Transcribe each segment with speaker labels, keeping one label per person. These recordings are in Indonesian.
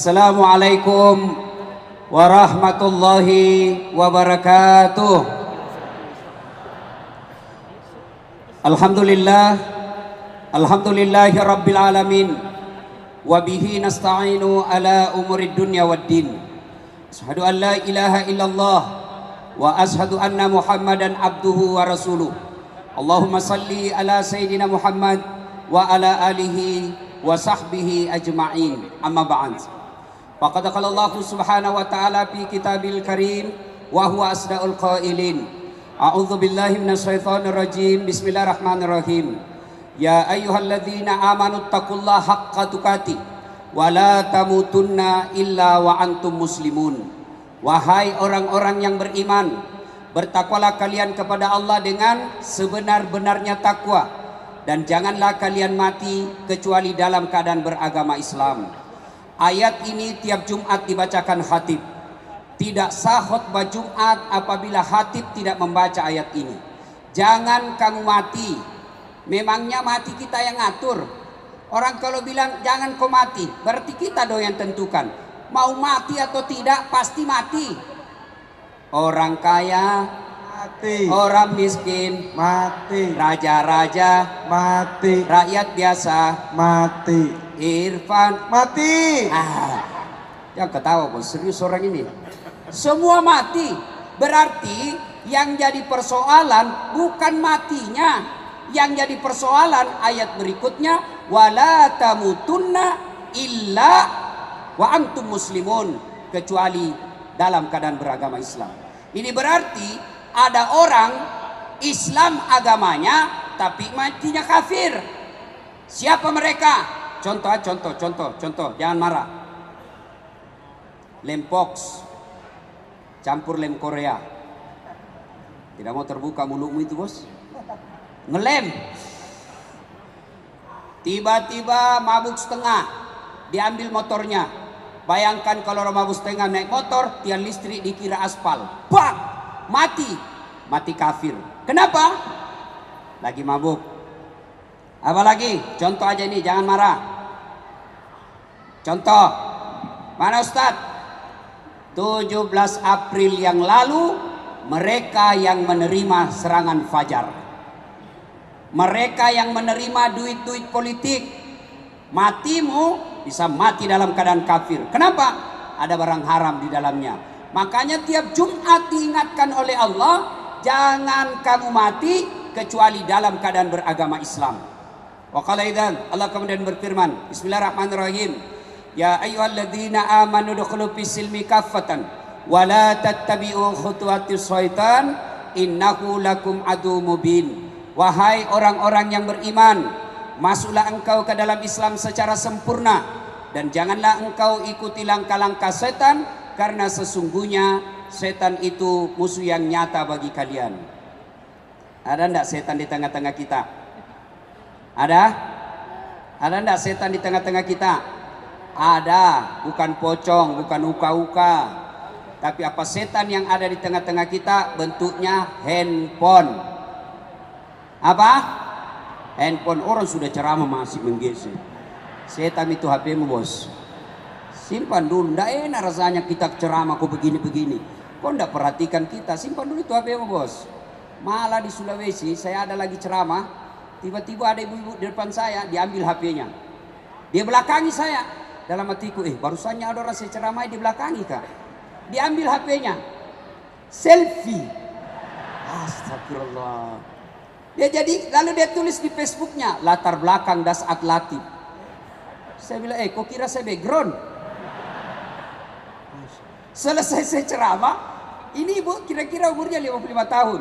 Speaker 1: Assalamualaikum warahmatullahi wabarakatuh. Alhamdulillahi rabbil alamin. Wabihi nasta'inu ala umurid dunya waddin. Ashhadu an la ilaha illallah wa ashhadu anna muhammadan abduhu wa rasuluh. Allahumma salli ala sayyidina Muhammad wa ala alihi wa sahbihi ajma'in. Amma ba'd. Faqad qala Allah subhanahu wa ta'ala fi kitabil karim wa huwa asdaqul qailin. A'udzu billahi minasy syaithanir rajim. Bismillahirrahmanirrahim. Ya ayyuhalladzina amanu taqullaha haqqa tuqatih wa la tamutunna illa wa antum muslimun. Wahai orang-orang yang beriman, bertakwalah kalian kepada Allah dengan sebenar-benarnya takwa, dan janganlah kalian mati kecuali dalam keadaan beragama Islam. Ayat ini tiap Jumat dibacakan khatib. Tidak sah khutbah Jumat apabila khatib tidak membaca ayat ini. Jangan kamu mati. Memangnya mati kita yang ngatur? Orang kalau bilang jangan kau mati, berarti kita dong yang tentukan. Mau mati atau tidak pasti mati. Orang kaya mati, orang miskin mati, raja-raja mati, rakyat biasa mati, Irfan mati. Yang ketawa bos, serius orang ini. Semua mati. Berarti yang jadi persoalan bukan matinya. Yang jadi persoalan ayat berikutnya, wala tamutunna illa wa antum muslimun, kecuali dalam keadaan beragama Islam. Ini berarti ada orang Islam agamanya tapi matinya kafir. Siapa mereka? Contoh, jangan marah. Lem Pox campur lem Korea. Tidak mau terbuka mulutmu itu bos. Ngelem. Tiba-tiba mabuk setengah, diambil motornya. Bayangkan kalau orang mabuk setengah naik motor, tiang listrik dikira aspal. Pak, mati kafir. Kenapa? Lagi mabuk. Apalagi? Contoh aja ini, jangan marah. Contoh, mana Ustadz? 17 April yang lalu mereka yang menerima serangan fajar, mereka yang menerima duit-duit politik, matimu bisa mati dalam keadaan kafir. Kenapa? Ada barang haram di dalamnya. Makanya tiap Jumat diingatkan oleh Allah, jangan kamu mati kecuali dalam keadaan beragama Islam. Wa qala idzan, Allah kemudian berfirman, Bismillahirrahmanirrahim. Ya ayyuhalladzina amanu dukhulu fis silmi kaffatan wa la tattabi'u khutuwatis syaitan innahu lakum adu mubin. Wahai orang-orang yang beriman, masuklah engkau ke dalam Islam secara sempurna, dan janganlah engkau ikuti langkah-langkah setan, karena sesungguhnya setan itu musuh yang nyata bagi kalian. Ada enggak setan di tengah-tengah kita? Ada? Ada enggak setan di tengah-tengah kita? Ada, bukan pocong, bukan uka-uka. Tapi apa setan yang ada di tengah-tengah kita? Bentuknya handphone. Apa? Handphone. Orang sudah ceramah masih menggesek. Setan itu HP-mu bos. Simpan dulu, ndak enak rasanya kita ceramah kok begini-begini. Kok ndak perhatikan kita? Simpan dulu itu HP-mu bos. Malah di Sulawesi saya ada lagi ceramah, tiba-tiba ada ibu-ibu di depan saya, diambil HP-nya. Dia belakangi saya. Dalam hatiku, barusannya ada orang saya ceramah di belakangi kak. Diambil HP-nya. Selfie. Astagfirullah. Dia jadi, lalu dia tulis di Facebooknya, latar belakang Dasat Latif. Saya bilang, kok kira saya background? Selesai saya ceramah, ini ibu kira-kira umurnya 55 tahun.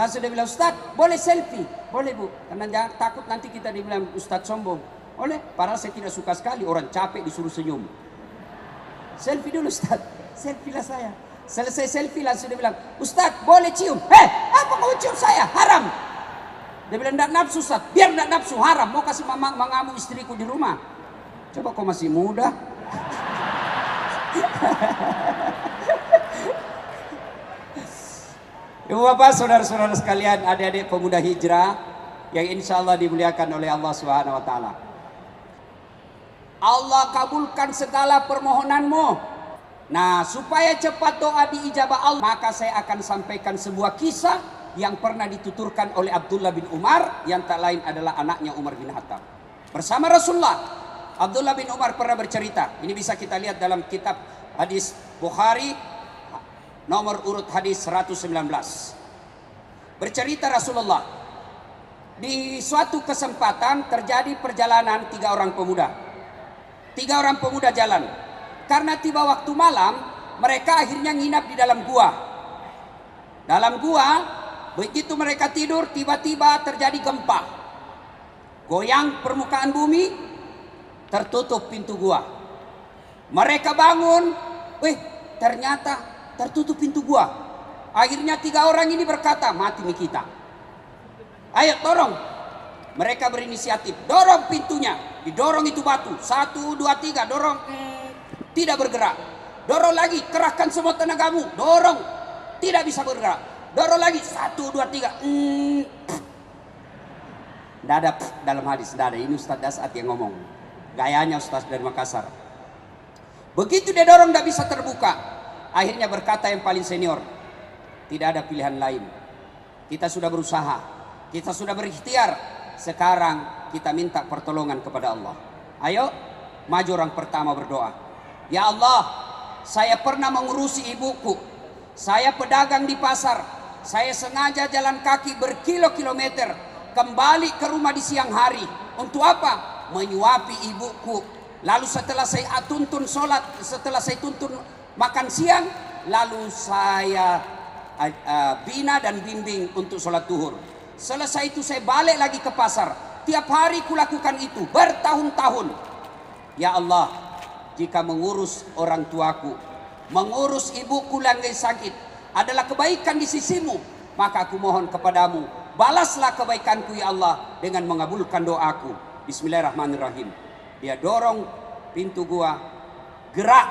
Speaker 1: Langsung dia bilang, Ustaz, boleh selfie? Boleh bu, karena jangan takut nanti kita dibilang Ustaz sombong. Oleh, padahal saya tidak suka sekali orang capek disuruh senyum. Selfie dulu Ustaz, selfie lah saya. Selesai selfie langsung dia bilang, Ustaz boleh cium? Apa kau cium saya? Haram. Dia bilang, enggak nafsu Ustaz. Biar enggak nafsu, haram. Mau kasih mengamu istriku di rumah. Coba kau masih muda. Ibu bapak, saudara-saudara sekalian, adik-adik pemuda hijrah yang insya Allah dimuliakan oleh Allah Subhanahu wa Ta'ala. Allah kabulkan segala permohonanmu. Nah, supaya cepat doa diijabah Allah, maka saya akan sampaikan sebuah kisah yang pernah dituturkan oleh Abdullah bin Umar, yang tak lain adalah anaknya Umar bin Khattab. Bersama Rasulullah, Abdullah bin Umar pernah bercerita. Ini bisa kita lihat dalam kitab hadis Bukhari, nomor urut hadis 119. Bercerita Rasulullah, di suatu kesempatan terjadi perjalanan 3 orang pemuda. 3 orang pemuda jalan. Karena tiba waktu malam, mereka akhirnya nginap di dalam gua. Dalam gua, begitu mereka tidur, tiba-tiba terjadi gempa. Goyang permukaan bumi, tertutup pintu gua. Mereka bangun, ternyata tertutup pintu gua. Akhirnya 3 orang ini berkata, mati nih kita. Ayo dorong. Mereka berinisiatif, dorong pintunya. Didorong itu batu, 1, 2, 3, dorong. Tidak bergerak. Dorong lagi, kerahkan semua tenagamu. Dorong, tidak bisa bergerak. Dorong lagi, 1, 2, 3. Tidak ada dalam hadis, tidak ada. Ini Ustaz Dasat yang ngomong. Gayanya Ustaz dari Makassar. Begitu dia dorong tidak bisa terbuka. Akhirnya berkata yang paling senior, tidak ada pilihan lain. Kita sudah berusaha, kita sudah berikhtiar. Sekarang kita minta pertolongan kepada Allah. Ayo, maju orang pertama berdoa. Ya Allah, saya pernah mengurusi ibuku. Saya pedagang di pasar. Saya sengaja jalan kaki berkilo-kilometer kembali ke rumah di siang hari. Untuk apa? Menyuapi ibuku. Lalu setelah saya tuntun sholat, setelah saya tuntun makan siang, lalu saya bina dan bimbing untuk sholat duhur. Selesai itu saya balik lagi ke pasar. Tiap hari kulakukan itu bertahun-tahun. Ya Allah, jika mengurus orang tuaku, mengurus ibuku yang sakit adalah kebaikan di sisimu, maka aku mohon kepadamu, balaslah kebaikanku ya Allah dengan mengabulkan doaku. Bismillahirrahmanirrahim. Dia dorong pintu gua, gerak,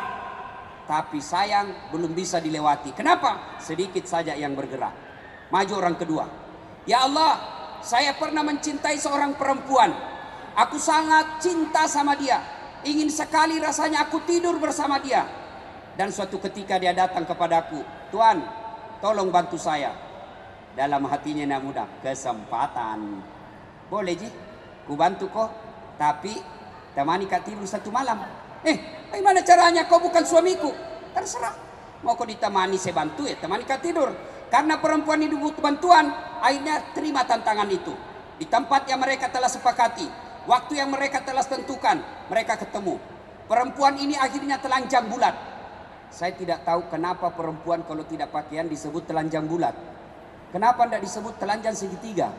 Speaker 1: tapi sayang belum bisa dilewati. Kenapa? Sedikit saja yang bergerak. Maju orang kedua. Ya Allah, saya pernah mencintai seorang perempuan. Aku sangat cinta sama dia. Ingin sekali rasanya aku tidur bersama dia. Dan suatu ketika dia datang kepadaku, Tuan, tolong bantu saya. Dalam hatinya nak muda, kesempatan. Boleh Ji, ku bantu kau, tapi temani kak tidur 1 malam. Bagaimana caranya? Kau bukan suamiku. Terserah. Mau kau ditemani saya bantu ya, temani kak tidur. Karena perempuan ini butuh bantuan, akhirnya terima tantangan itu. Di tempat yang mereka telah sepakati. Waktu yang mereka telah tentukan, mereka ketemu. Perempuan ini akhirnya telanjang bulat. Saya tidak tahu kenapa perempuan kalau tidak pakaian disebut telanjang bulat. Kenapa tidak disebut telanjang segitiga?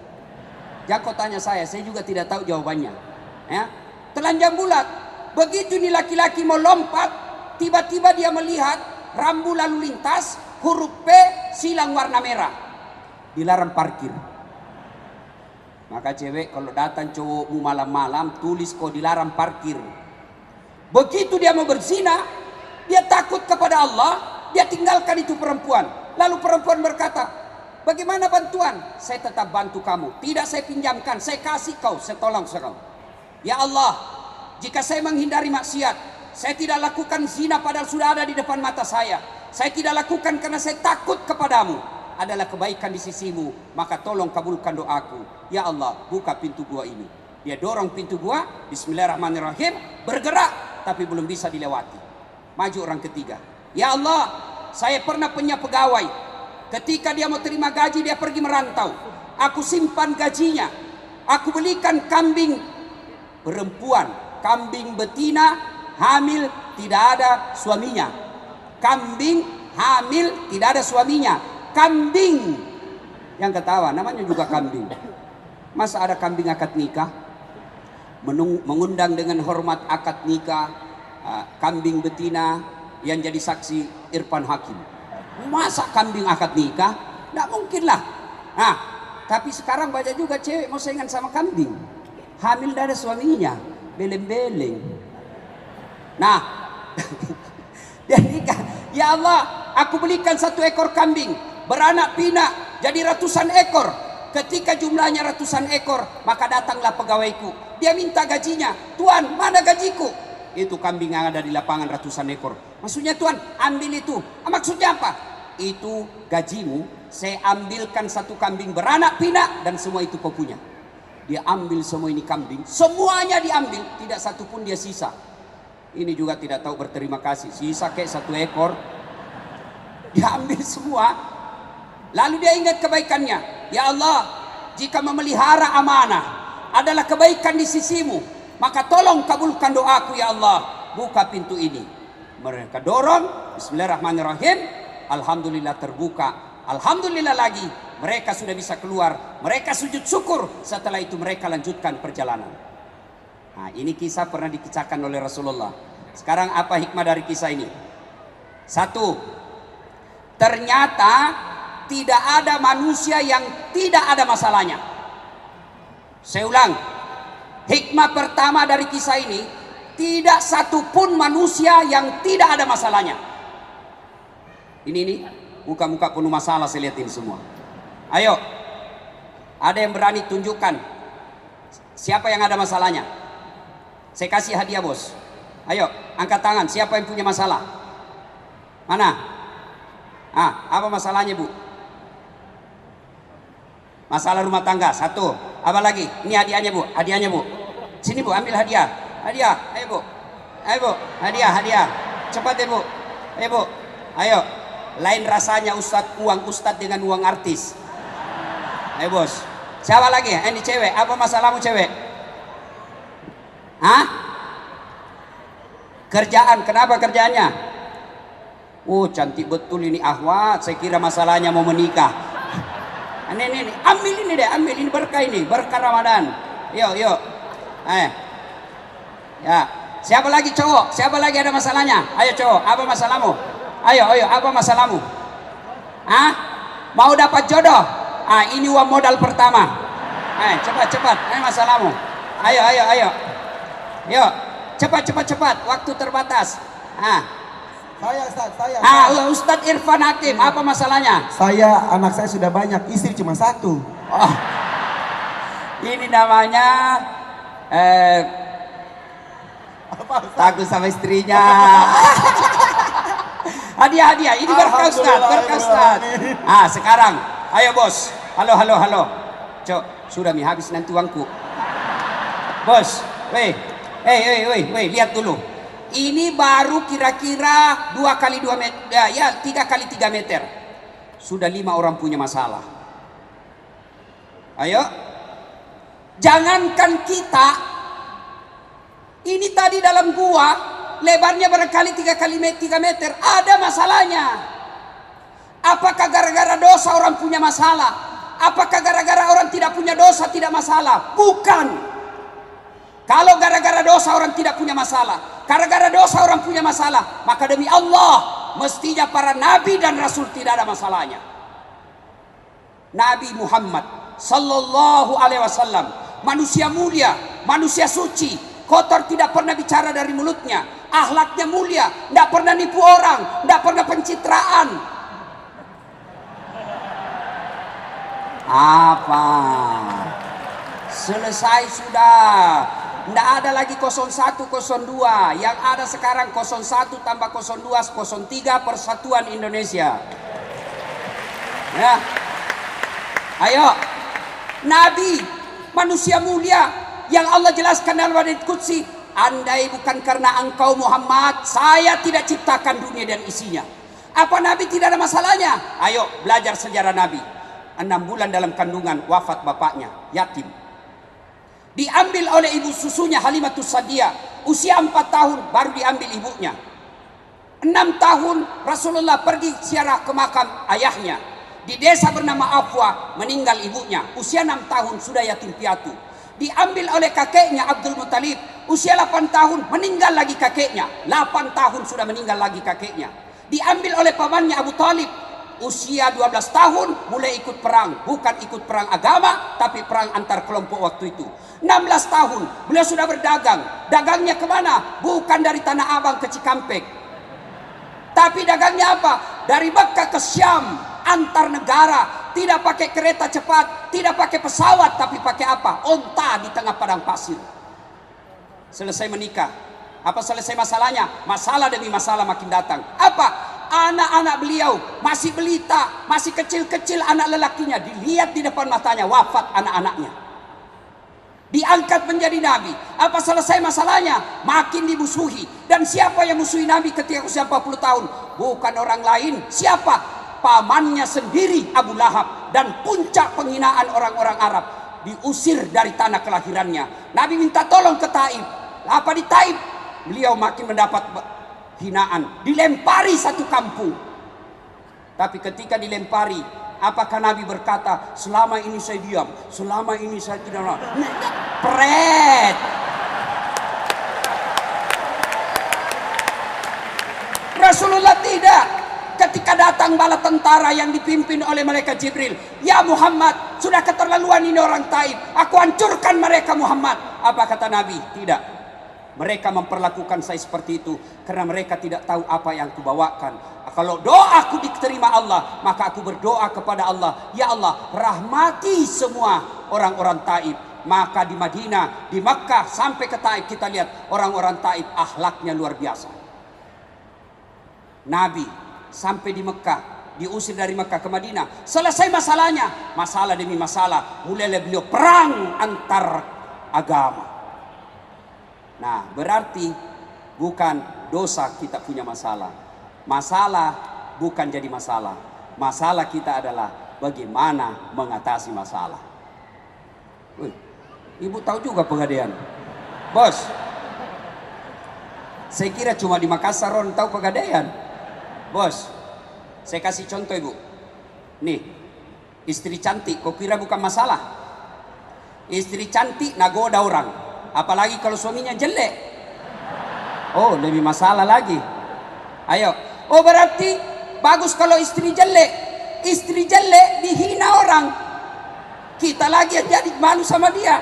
Speaker 1: Jangan kau tanya saya juga tidak tahu jawabannya. Ya? Telanjang bulat. Begitu ini laki-laki mau lompat, tiba-tiba dia melihat rambu lalu lintas, huruf P, silang warna merah. Dilarang parkir. Maka cewek kalau datang cowokmu malam-malam, tulis kau dilarang parkir. Begitu dia mau berzina, dia takut kepada Allah, dia tinggalkan itu perempuan. Lalu perempuan berkata, bagaimana bantuan? Saya tetap bantu kamu. Tidak saya pinjamkan, saya kasih kau, saya tolong kau. Ya Allah, jika saya menghindari maksiat, saya tidak lakukan zina padahal sudah ada di depan mata saya. Saya tidak lakukan karena saya takut kepadamu. Adalah kebaikan di sisimu, maka tolong kabulkan doaku. Ya Allah, buka pintu gua ini. Dia dorong pintu gua, bismillahirrahmanirrahim, bergerak, tapi belum bisa dilewati. Maju orang ketiga. Ya Allah, saya pernah punya pegawai. Ketika dia mau terima gaji, dia pergi merantau. Aku simpan gajinya. Aku belikan kambing perempuan, kambing betina, hamil, tidak ada suaminya. Kambing hamil, tidak ada suaminya. Kambing yang ketawa, namanya juga kambing. Masa ada kambing akad nikah? Mengundang dengan hormat akad nikah kambing betina yang jadi saksi Irfan Hakim. Masa kambing akad nikah? Tidak mungkin lah. Nah, tapi sekarang banyak juga cewek mau saingan sama kambing. Hamil tidak ada suaminya, beleng-beleng. Nah, dia nikah. Ya Allah, aku belikan 1 ekor kambing. Beranak pinak jadi ratusan ekor. Ketika jumlahnya ratusan ekor, maka datanglah pegawaiku. Dia minta gajinya. Tuan, mana gajiku? Itu kambing yang ada di lapangan ratusan ekor. Maksudnya Tuhan, ambil itu. Maksudnya apa? Itu gajimu. Saya ambilkan satu kambing beranak pinak dan semua itu kau punya. Dia ambil semua ini kambing, semuanya diambil, tidak satu pun dia sisa. Ini juga tidak tahu berterima kasih. Sisa kayak satu ekor, dia ambil semua. Lalu dia ingat kebaikannya. Ya Allah, jika memelihara amanah adalah kebaikan di sisimu, maka tolong kabulkan doaku ya Allah. Buka pintu ini. Mereka dorong, bismillahirrahmanirrahim. Alhamdulillah terbuka. Alhamdulillah lagi, mereka sudah bisa keluar. Mereka sujud syukur. Setelah itu mereka lanjutkan perjalanan. Nah, ini kisah pernah dikisahkan oleh Rasulullah. Sekarang apa hikmah dari kisah ini? Satu, ternyata tidak ada manusia yang tidak ada masalahnya. Saya ulang, hikmah pertama dari kisah ini, tidak satupun manusia yang tidak ada masalahnya. Ini muka-muka penuh masalah saya lihat ini semua. Ayo, ada yang berani tunjukkan siapa yang ada masalahnya? Saya kasih hadiah bos. Ayo, angkat tangan. Siapa yang punya masalah? Mana? Apa masalahnya bu? Masalah rumah tangga. Satu. Apa lagi? Ini hadiahnya bu. Hadiahnya bu. Sini bu, ambil hadiah. Hadiah. Ayo bu. Ayo bu. Hadiah. Cepat ya bu. Ayo bu. Ayo. Lain rasanya uang ustadz dengan uang artis. Ayo bos. Siapa lagi? Ini cewek. Apa masalahmu cewek? Kerjaan. Kenapa kerjaannya? Oh cantik betul ini Ahwat. Saya kira masalahnya mau menikah. Ini. Ambil ini deh. Ambil ini berkah ini. Berkah Ramadan. Yuk. Ya. Siapa lagi cowok? Siapa lagi ada masalahnya? Ayo cowok. Apa masalahmu? Ayo, apa masalahmu? Mau dapat jodoh? Ini uang modal pertama. Cepat. Ini masalahmu. Ayo. Yuk, cepat. Waktu terbatas.
Speaker 2: Saya.
Speaker 1: Ustadz Irfan Hakim, apa masalahnya?
Speaker 2: Anak saya sudah banyak, istri cuma satu.
Speaker 1: Oh, ini namanya takut sama istrinya. Hadiah. Ini berkah Ustaz. Sekarang, ayo bos. Halo. Cok, sudah habis nanti uangku. Bos, weh, lihat dulu. Ini baru kira-kira 2 kali 2 meter, ya 3 kali 3 meter. Sudah 5 orang punya masalah. Ayo, jangankan kita. Ini tadi dalam gua. Lebarnya barangkali 3 kali 3 meter. Ada masalahnya. Apakah gara-gara dosa orang punya masalah? Apakah gara-gara orang tidak punya dosa tidak masalah? Bukan. Kalau gara-gara dosa orang tidak punya masalah, gara-gara dosa orang punya masalah, maka demi Allah mestinya para nabi dan rasul tidak ada masalahnya. Nabi Muhammad sallallahu alaihi wasallam, manusia mulia, manusia suci, kotor tidak pernah bicara dari mulutnya, akhlaknya mulia, tidak pernah nipu orang, tidak pernah pencitraan. Apa? Selesai sudah. Tidak ada lagi 01, 02. Yang ada sekarang 01 tambah 02, 03 Persatuan Indonesia. Ya. Ayo. Nabi, manusia mulia yang Allah jelaskan dalam hadits qudsi, andai bukan karena engkau Muhammad, saya tidak ciptakan dunia dan isinya. Apa Nabi tidak ada masalahnya? Ayo belajar sejarah Nabi. 6 bulan dalam kandungan wafat bapaknya, yatim. Diambil oleh ibu susunya Halimatus Sa'diyah. Usia 4 tahun baru diambil ibunya. 6 tahun Rasulullah pergi ziarah ke makam ayahnya. Di desa bernama Afwa meninggal ibunya. Usia 6 tahun sudah yatim piatu. Diambil oleh kakeknya Abdul Muttalib. Usia 8 tahun meninggal lagi kakeknya. 8 tahun sudah meninggal lagi kakeknya. Diambil oleh pamannya Abu Talib. Usia 12 tahun mulai ikut perang. Bukan ikut perang agama, tapi perang antar kelompok waktu itu. 16 tahun beliau sudah berdagang. Dagangnya kemana? Bukan dari Tanah Abang ke Cikampek, tapi dagangnya apa? Dari Mekah ke Syam, antar negara. Tidak pakai kereta cepat, tidak pakai pesawat, tapi pakai apa? Onta di tengah padang pasir. Selesai menikah, Apa selesai masalahnya? Masalah demi masalah makin datang. Apa? Anak-anak beliau masih belita, masih kecil-kecil anak lelakinya, dilihat di depan matanya wafat anak-anaknya. Diangkat menjadi nabi. Apa selesai masalahnya? Makin dimusuhi. Dan siapa yang musuhi nabi ketika usia 40 tahun? Bukan orang lain. Siapa? Pamannya sendiri, Abu Lahab. Dan puncak penghinaan orang-orang Arab, diusir dari tanah kelahirannya. Nabi minta tolong ke Taif. Apa di Taif? Beliau makin mendapat hinaan, dilempari satu kampung. Tapi ketika dilempari, apakah Nabi berkata, selama ini saya diam, selama ini saya tidak mau? Pret. Rasulullah tidak. Ketika datang bala tentara yang dipimpin oleh malaikat Jibril, ya Muhammad, sudah keterlaluan ini orang Taif, aku hancurkan mereka Muhammad. Apa kata Nabi? Tidak. Mereka memperlakukan saya seperti itu karena mereka tidak tahu apa yang aku bawakan. Kalau doaku diterima Allah, maka aku berdoa kepada Allah, ya Allah, rahmati semua orang-orang Taif. Maka di Madinah, di Makkah sampai ke Taif, kita lihat orang-orang Taif akhlaknya luar biasa. Nabi sampai di Mekah, diusir dari Mekah ke Madinah, selesai masalahnya, masalah demi masalah, mulailah beliau perang antar agama. Nah, berarti bukan dosa kita punya masalah. Masalah bukan jadi masalah. Masalah kita adalah bagaimana mengatasi masalah. Ibu tahu juga Pegadaian, bos. Saya kira cuma di Makassar orang tahu Pegadaian, bos. Saya kasih contoh ibu. Nih, istri cantik, kau kira bukan masalah? Istri cantik nagoda orang. Apalagi kalau suaminya jelek. Oh, lebih masalah lagi. Ayo. Oh, berarti bagus kalau istri jelek. Istri jelek dihina orang. Kita lagi yang jadi malu sama dia.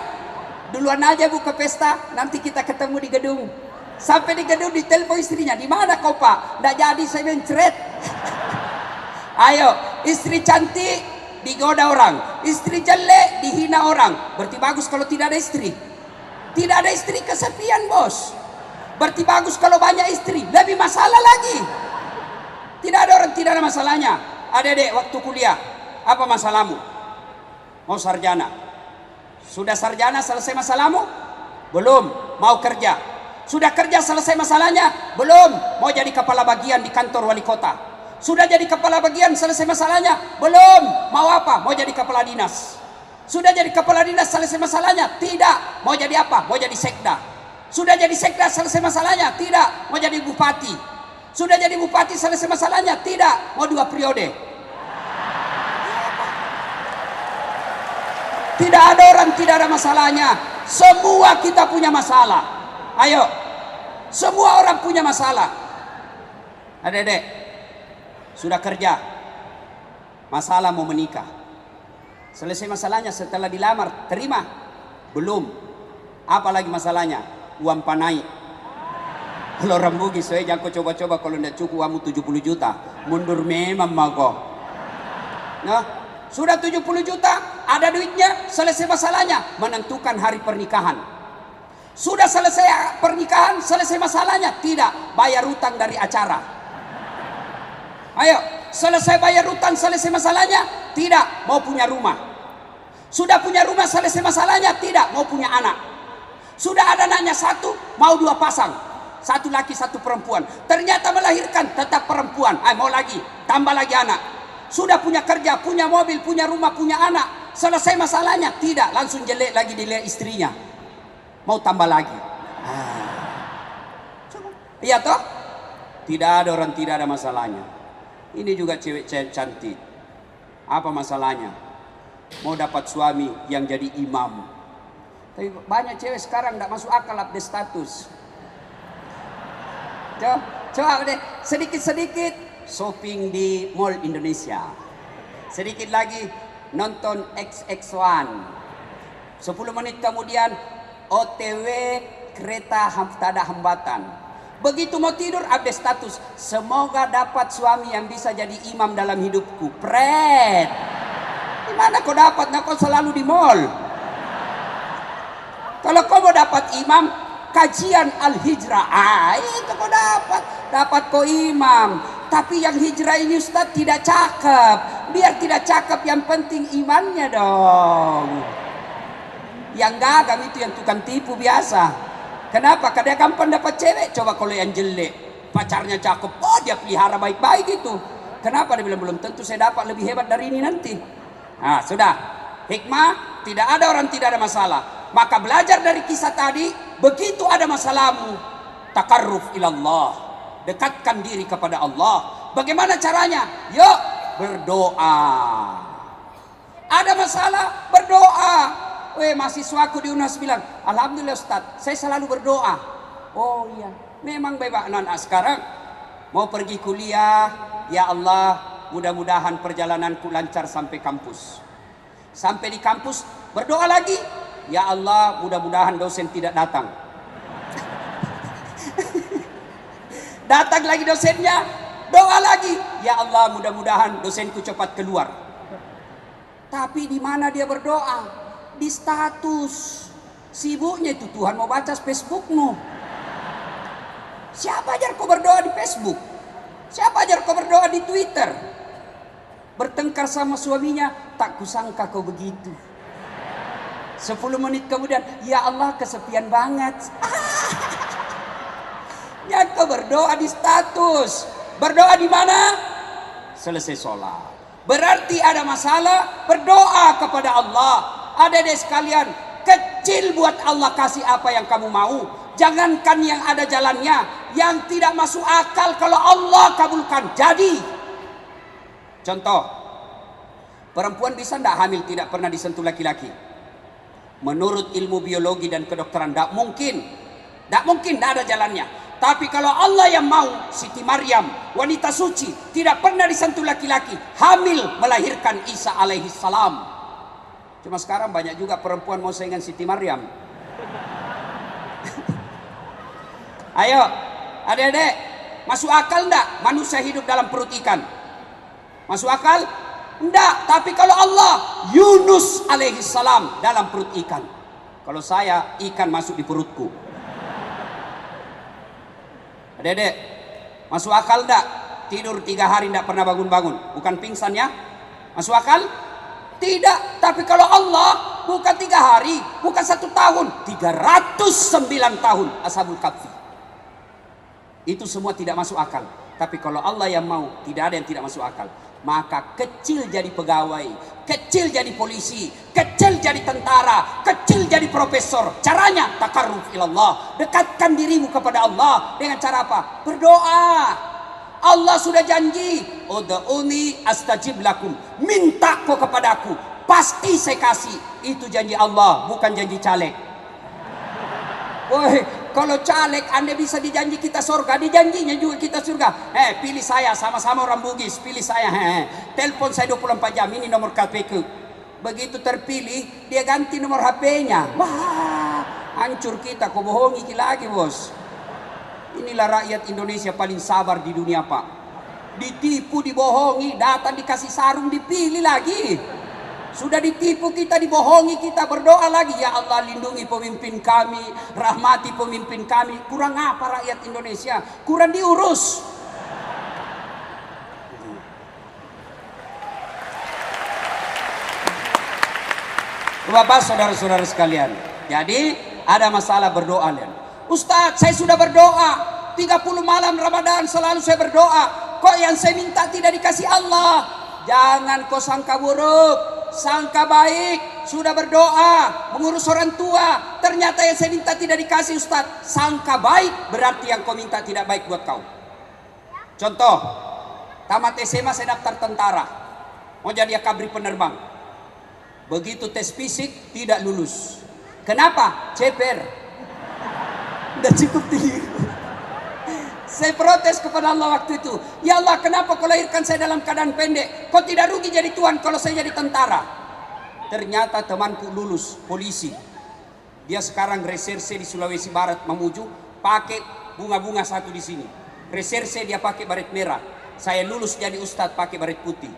Speaker 1: Duluan aja buka pesta, nanti kita ketemu di gedung. Sampai di gedung ditelepon istrinya, di mana kau Pak? Nggak jadi, saya mencret. Ayo, istri cantik digoda orang, istri jelek dihina orang. Berarti bagus kalau tidak ada istri. Tidak ada istri kesepian bos. Berarti bagus kalau banyak istri, lebih masalah lagi. Tidak ada orang tidak ada masalahnya. Adik-adik waktu kuliah, apa masalahmu? Mau sarjana. Sudah sarjana selesai masalahmu? Belum. Mau kerja. Sudah kerja selesai masalahnya? Belum. Mau jadi kepala bagian di kantor wali kota. Sudah jadi kepala bagian selesai masalahnya? Belum. Mau apa? Mau jadi kepala dinas. Sudah jadi kepala dinas selesai masalahnya? Tidak. Mau jadi apa? Mau jadi sekda. Sudah jadi sekda selesai masalahnya? Tidak. Mau jadi bupati. Sudah jadi bupati selesai masalahnya? Tidak. Mau 2 periode. Tidak ada orang tidak ada masalahnya. Semua kita punya masalah. Ayo. Semua orang punya masalah. Adik-adik, sudah kerja, masalah mau menikah. Selesai masalahnya setelah dilamar, terima? Belum. Apa lagi masalahnya? Uang panai. Kalau orang Bugis, saya jangan kau coba-coba kalau tidak cukup uangmu 70 juta. Mundur memang mau kau. Nah, sudah 70 juta, ada duitnya, selesai masalahnya, menentukan hari pernikahan. Sudah selesai pernikahan, selesai masalahnya? Tidak, bayar utang dari acara. Ayo, selesai bayar utang, selesai masalahnya? Tidak, mau punya rumah. Sudah punya rumah, selesai masalahnya? Tidak, mau punya anak. Sudah ada anaknya 1, mau 2 pasang. 1 laki 1 perempuan. Ternyata melahirkan tetap perempuan. Mau lagi, tambah lagi anak. Sudah punya kerja, punya mobil, punya rumah, punya anak. Selesai masalahnya? Tidak, langsung jelek lagi dilihat istrinya. Mau tambah lagi. Iya toh? Tidak ada orang tidak ada masalahnya. Ini juga cewek cantik. Apa masalahnya? Mau dapat suami yang jadi imam. Tapi banyak cewek sekarang tidak masuk akal update status. Coba deh, sedikit-sedikit shopping di Mall Indonesia. Sedikit lagi nonton XX1. 10 menit kemudian OTW kereta tak ada hambatan. Begitu mau tidur update status, semoga dapat suami yang bisa jadi imam dalam hidupku. Pret. Gimana kau dapat? Nah, kau selalu di mall. Kalau kau mau dapat imam, kajian al-hijrah. Itu kau dapat kau imam. Tapi yang hijrah ini Ustaz tidak cakep. Biar tidak cakep, yang penting imannya dong. Yang gagal itu yang tukang tipu biasa. Kenapa? Karena dia gampang dapat cewek. Coba kalau yang jelek, pacarnya cakep, oh dia pelihara baik-baik itu. Kenapa? Dia bilang belum tentu saya dapat lebih hebat dari ini nanti. Nah sudah, hikmah, tidak ada orang tidak ada masalah. Maka belajar dari kisah tadi, begitu ada masalahmu, takarruf ilallah, dekatkan diri kepada Allah. Bagaimana caranya? Yuk berdoa. Ada masalah, berdoa. Mahasiswaku di UNAS bilang, alhamdulillah Ustaz, saya selalu berdoa. Oh iya, memang bebas anak sekarang mau pergi kuliah, ya Allah, mudah-mudahan perjalananku lancar sampai kampus. Sampai di kampus berdoa lagi, ya Allah, mudah-mudahan dosen tidak datang. Datang lagi dosennya, doa lagi, ya Allah, mudah-mudahan dosenku cepat keluar. Tapi di mana dia berdoa? Di status. Sibuknya itu Tuhan mau baca Facebookmu. Siapa ajar kau berdoa di Facebook? Siapa ajar kau berdoa di Twitter? Bertengkar sama suaminya, tak kusangka kau begitu. 10 menit kemudian, ya Allah kesepian banget. Ya kau berdoa di status. Berdoa di mana? Selesai sholat. Berarti ada masalah, berdoa kepada Allah. Adik-adik sekalian, kecil buat Allah kasih apa yang kamu mau. Jangankan yang ada jalannya, yang tidak masuk akal kalau Allah kabulkan jadi. Contoh, perempuan bisa tidak hamil tidak pernah disentuh laki-laki? Menurut ilmu biologi dan kedokteran tidak mungkin. Tidak mungkin, tidak ada jalannya. Tapi kalau Allah yang mau, Siti Maryam, wanita suci, tidak pernah disentuh laki-laki, hamil melahirkan Isa alaihi salam. Cuma sekarang banyak juga perempuan mau saingan Siti Maryam. Ayo, adik-adik, masuk akal enggak manusia hidup dalam perut ikan? Masuk akal? Enggak, tapi kalau Allah, Yunus alaihi salam dalam perut ikan. Kalau saya, ikan masuk di perutku. Adik-adik, masuk akal enggak? Tidur 3 hari enggak pernah bangun-bangun. Bukan pingsan ya? Masuk akal? Tidak, tapi kalau Allah bukan 3 hari, bukan 1 tahun, 309 tahun Ashabul Kahfi. Itu semua tidak masuk akal. Tapi kalau Allah yang mau, tidak ada yang tidak masuk akal. Maka kecil jadi pegawai, kecil jadi polisi, kecil jadi tentara, kecil jadi profesor. Caranya takarruf ilallah, dekatkan dirimu kepada Allah dengan cara apa? Berdoa. Allah sudah janji, ud'uni astajib lakum, minta kau kepadaku, pasti saya kasih. Itu janji Allah, bukan janji caleg. Woi, kalau caleg Anda bisa dijanji kita surga, dijanjinya juga kita surga. Pilih saya, sama-sama orang Bugis, pilih saya. Telepon saya 24 jam, ini nomor KPK. Begitu terpilih, dia ganti nomor HP-nya. Wah, hancur kita, kau bohongi lagi bos. Inilah rakyat Indonesia paling sabar di dunia Pak. Ditipu, dibohongi, datang dikasih sarung, dipilih lagi. Sudah ditipu kita, dibohongi kita, berdoa lagi. Ya Allah lindungi pemimpin kami, rahmati pemimpin kami. Kurang apa rakyat Indonesia? Kurang diurus. Bapak saudara-saudara sekalian, jadi ada masalah berdoa lihat. Ustadz, saya sudah berdoa 30 malam Ramadan, selalu saya berdoa. Kok yang saya minta tidak dikasih Allah? Jangan kau sangka buruk, sangka baik. Sudah berdoa, mengurus orang tua, ternyata yang saya minta tidak dikasih Ustadz. Sangka baik, berarti yang kau minta tidak baik buat kau. Contoh, tamat SMA saya daftar tentara, mau jadi akabri penerbang. Begitu tes fisik tidak lulus. Kenapa? Ceper. Udah cukup tinggi. Saya protes kepada Allah waktu itu. Ya Allah, kenapa kau lahirkan saya dalam keadaan pendek? Kau tidak rugi jadi tuan kalau saya jadi tentara. Ternyata temanku lulus polisi. Dia sekarang reserse di Sulawesi Barat Mamuju, pakai bunga-bunga satu di sini. Reserse dia pakai baret merah. Saya lulus jadi ustadz pakai baret putih.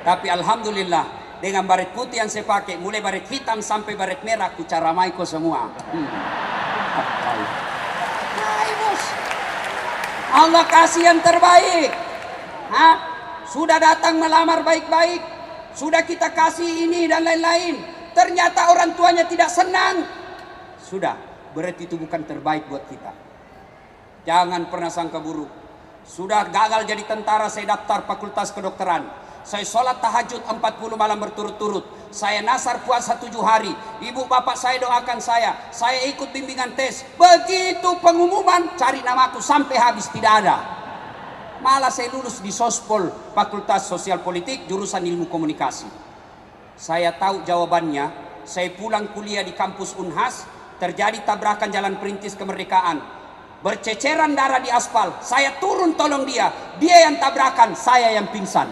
Speaker 1: Tapi alhamdulillah, dengan baret putih yang saya pakai, mulai baret hitam sampai baret merah, ku caramai kau semua. Baik, bos. Allah kasih yang terbaik. Hah? Sudah datang melamar baik-baik, sudah kita kasih ini dan lain-lain, ternyata orang tuanya tidak senang. Sudah, berarti itu bukan terbaik buat kita. Jangan pernah sangka buruk. Sudah gagal jadi tentara, saya daftar fakultas kedokteran. Saya sholat tahajud 40 malam berturut-turut. Saya nasar puasa 7 hari. Ibu bapak saya doakan saya ikut bimbingan tes. Begitu pengumuman, cari namaku sampai habis tidak ada. Malah saya lulus di Sospol, Fakultas Sosial Politik, jurusan Ilmu Komunikasi. Saya tahu jawabannya. Saya pulang kuliah di kampus Unhas, terjadi tabrakan Jalan Perintis Kemerdekaan. Berceceran darah di aspal. Saya turun tolong dia yang tabrakan, saya yang pingsan.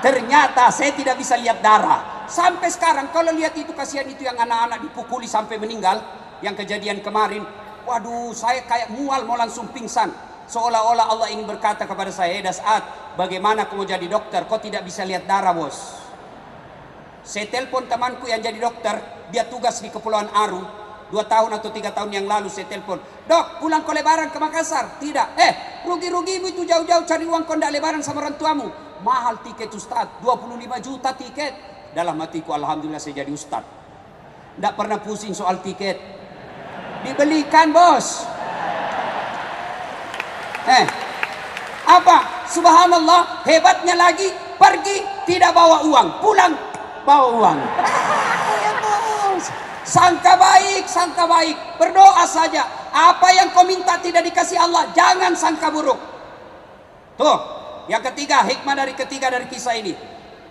Speaker 1: Ternyata saya tidak bisa lihat darah. Sampai sekarang kalau lihat itu, kasihan itu yang anak-anak dipukuli sampai meninggal, yang kejadian kemarin, waduh, saya kayak mual mau langsung pingsan. Seolah-olah Allah ingin berkata kepada saya, Dasat, bagaimana kau mau jadi dokter, kau tidak bisa lihat darah, bos. Saya telepon temanku yang jadi dokter, dia tugas di Kepulauan Aru, 2 tahun atau 3 tahun yang lalu saya telepon, Dok, pulang kau lebaran ke Makassar? Tidak. Rugi-rugimu itu jauh-jauh cari uang kau ndak lebaran sama orang tuamu. Mahal tiket Ustaz, 25 juta tiket. Dalam hatiku, alhamdulillah saya jadi Ustaz. Ndak pernah pusing soal tiket. Dibelikan, bos. Apa? Subhanallah, hebatnya lagi, pergi tidak bawa uang, pulang bawa uang. Sangka baik, berdoa saja. Apa yang kau minta tidak dikasih Allah, jangan sangka buruk. Tuh, yang ketiga, hikmah dari kisah ini.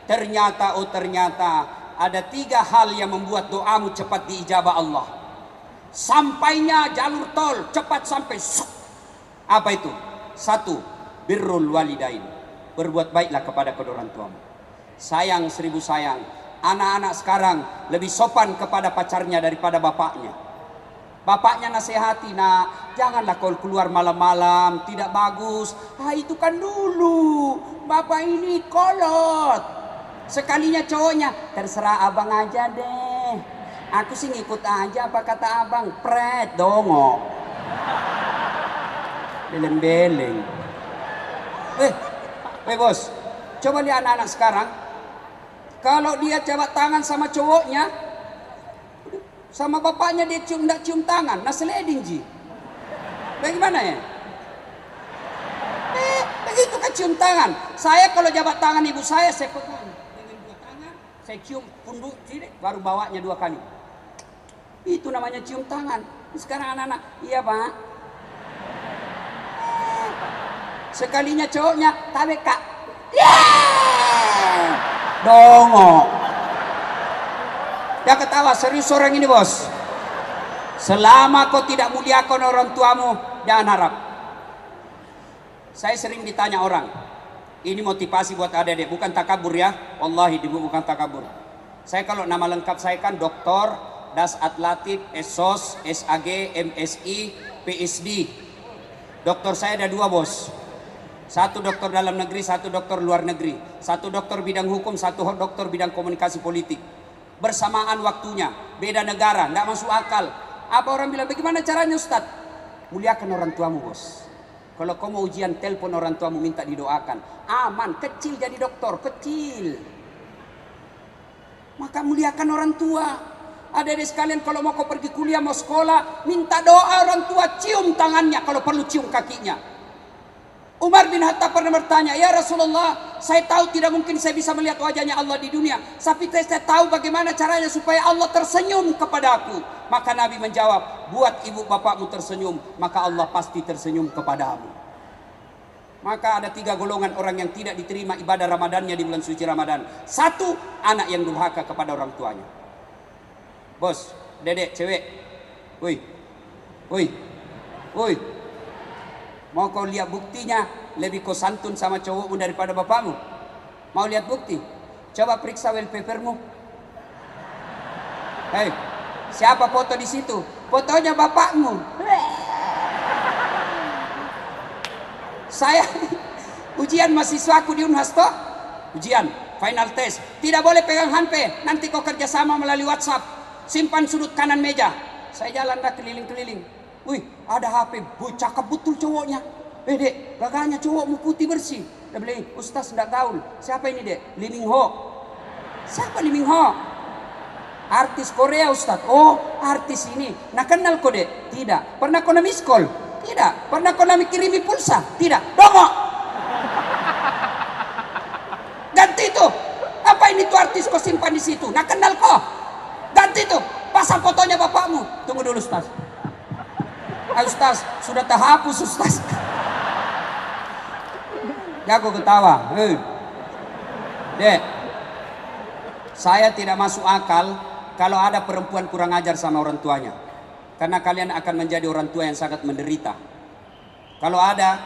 Speaker 1: Ternyata ada 3 hal yang membuat doamu cepat diijabah Allah. Sampainya jalur tol, cepat sampai. Apa itu? 1, birrul walidain. Berbuat baiklah kepada kedua orang tuamu. Sayang 1000 sayang. Anak-anak sekarang lebih sopan kepada pacarnya daripada bapaknya. Bapaknya nasihati, nak, janganlah kau keluar malam-malam, tidak bagus. Itu kan dulu, bapak ini kolot. Sekalinya cowoknya, terserah abang aja deh. Aku sih ngikut aja apa kata abang, pret dongo. Beleng-beleng. Bos, coba lihat anak-anak sekarang. Kalau dia jabat tangan sama cowoknya, sama bapaknya dia nggak cium tangan, nasleding ji. Bagaimana ya? Begitu kan cium tangan. Saya kalau jabat tangan ibu saya pegang dengan 2 tangan, saya cium pundak sini, baru bawanya 2 kali. Itu namanya cium tangan. Sekarang anak-anak, iya pak. Sekalinya cowoknya, tabe kak. Dongo. Dia ketawa, serius orang ini, bos. Selama kau tidak muliakan orang tuamu, jangan harap. Saya sering ditanya orang, ini motivasi buat adik-adik, bukan takabur ya. Wallahi bukan takabur. Saya kalau nama lengkap saya kan Dr. Dasat Latif, SOS, SAG, MSI, PSD. Doktor saya ada 2, bos. 1 dokter dalam negeri, 1 dokter luar negeri. 1 dokter bidang hukum, 1 dokter bidang komunikasi politik. Bersamaan waktunya, beda negara, tidak masuk akal. Apa orang bilang, bagaimana caranya Ustaz? Muliakan orang tuamu, bos. Kalau kau mau ujian, telepon orang tuamu, minta didoakan. Aman, kecil jadi dokter, kecil. Maka muliakan orang tua. Adik-adik sekalian, kalau mau kau pergi kuliah, mau sekolah, minta doa orang tua, cium tangannya, kalau perlu cium kakinya. Umar bin Khattab pernah bertanya, ya Rasulullah, saya tahu tidak mungkin saya bisa melihat wajahnya Allah di dunia, tapi saya tahu bagaimana caranya supaya Allah tersenyum kepada aku. Maka Nabi menjawab, buat ibu bapakmu tersenyum, maka Allah pasti tersenyum kepadamu. Maka ada 3 golongan orang yang tidak diterima ibadah Ramadannya di bulan suci Ramadan. 1, anak yang durhaka kepada orang tuanya. Bos, dedek, cewek, woi, mau kau lihat buktinya, lebih kau santun sama cowokmu daripada bapakmu? Mau lihat bukti? Coba periksa wallpapermu. Siapa foto di situ? Fotonya bapakmu. Saya ujian mahasiswaku di Unhas toh, ujian final test, tidak boleh pegang HP. Nanti kau kerjasama melalui WhatsApp, simpan sudut kanan meja. Saya jalan dah keliling-keliling. Wih, ada HP. Wih, cakep betul cowoknya. Dek, gagahnya cowokmu putih bersih. Dia bilang, Ustaz enggak gaul. Siapa ini, Dek? Lee Min Ho. Siapa Lee Min Ho? Artis Korea, Ustaz. Oh, artis ini. Nah, kenal kau, Dek? Tidak. Pernah kau na miss call? Tidak. Pernah kau na kirimi pulsa? Tidak. Dongo. Ganti itu. Apa ini tuh artis kau simpan di situ? Nah, kenal kau. Ganti itu. Pasang fotonya bapakmu. Tunggu dulu, Ustaz. Ustaz, sudah terhapus, Ustaz. Jago ketawa. Dek, saya tidak masuk akal kalau ada perempuan kurang ajar sama orang tuanya. Karena kalian akan menjadi orang tua yang sangat menderita. Kalau ada,